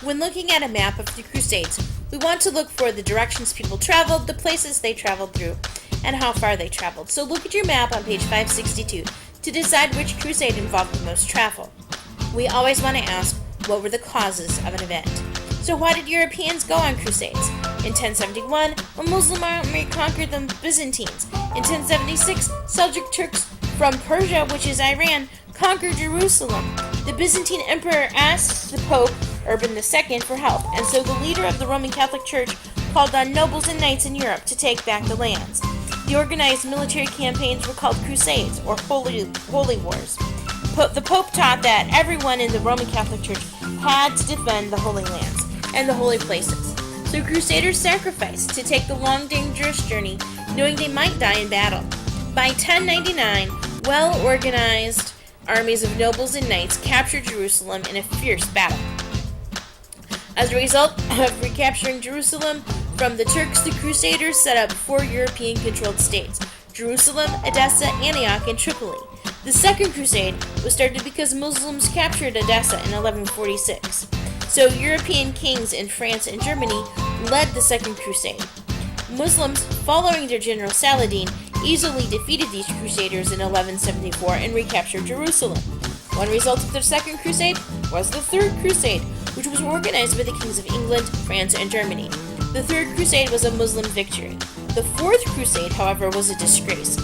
When looking at a map of the Crusades, we want to look for the directions people traveled, the places they traveled through, and how far they traveled. So look at your map on page 562 to decide which crusade involved the most travel. We always want to ask, what were the causes of an event? So why did Europeans go on crusades? In 1071, a Muslim army conquered the Byzantines. In 1076, Seljuk Turks from Persia, which is Iran, conquered Jerusalem. The Byzantine emperor asked the Pope Urban II for help, and so the leader of the Roman Catholic Church called on nobles and knights in Europe to take back the lands. The organized military campaigns were called Crusades, or Holy Wars. The Pope taught that everyone in the Roman Catholic Church had to defend the Holy Lands and the holy places. So Crusaders sacrificed to take the long, dangerous journey, knowing they might die in battle. By 1099, well-organized armies of nobles and knights captured Jerusalem in a fierce battle. As a result of recapturing Jerusalem from the Turks, the Crusaders set up 4 European-controlled states: Jerusalem, Edessa, Antioch, and Tripoli. The Second Crusade was started because Muslims captured Edessa in 1146. So European kings in France and Germany led the Second Crusade. Muslims, following their general Saladin, easily defeated these crusaders in 1174 and recaptured Jerusalem. One result of the Second Crusade was the Third Crusade, which was organized by the kings of England, France, and Germany. The Third Crusade was a Muslim victory. The Fourth Crusade, however, was a disgrace,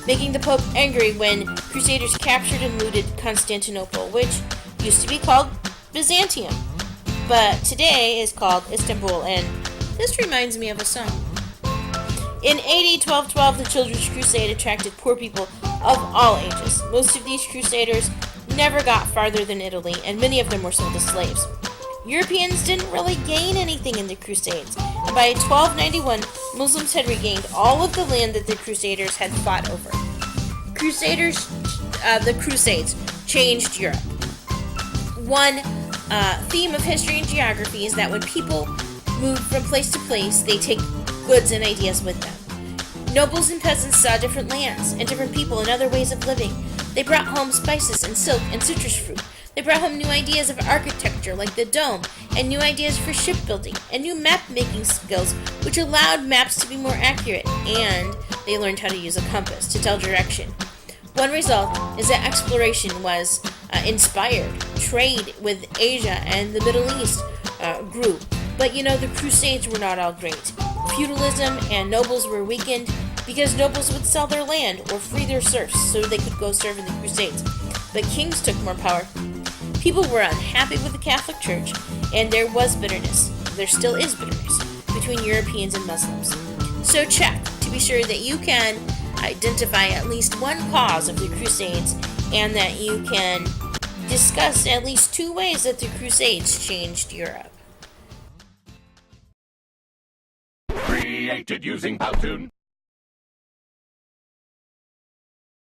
making the Pope angry when Crusaders captured and looted Constantinople, which used to be called Byzantium, but today is called Istanbul, and this reminds me of a song. In AD 1212, the Children's Crusade attracted poor people of all ages. Most of these crusaders never got farther than Italy, and many of them were sold as slaves. Europeans didn't really gain anything in the Crusades, and by 1291, Muslims had regained all of the land that the Crusaders had fought over. The Crusades changed Europe. One theme of history and geography is that when people move from place to place, they take goods and ideas with them. Nobles and peasants saw different lands and different people and other ways of living. They brought home spices and silk and citrus fruit. They brought home new ideas of architecture like the dome, and new ideas for shipbuilding, and new map-making skills which allowed maps to be more accurate, and they learned how to use a compass to tell direction. One result is that exploration was inspired. Trade with Asia and the Middle East grew. But the Crusades were not all great. Feudalism and nobles were weakened because nobles would sell their land or free their serfs so they could go serve in the Crusades. But kings took more power. People were unhappy with the Catholic Church, and there was bitterness. There still is bitterness between Europeans and Muslims. So check to be sure that you can identify at least one cause of the Crusades, and that you can discuss at least 2 ways that the Crusades changed Europe. Created using Powtoon.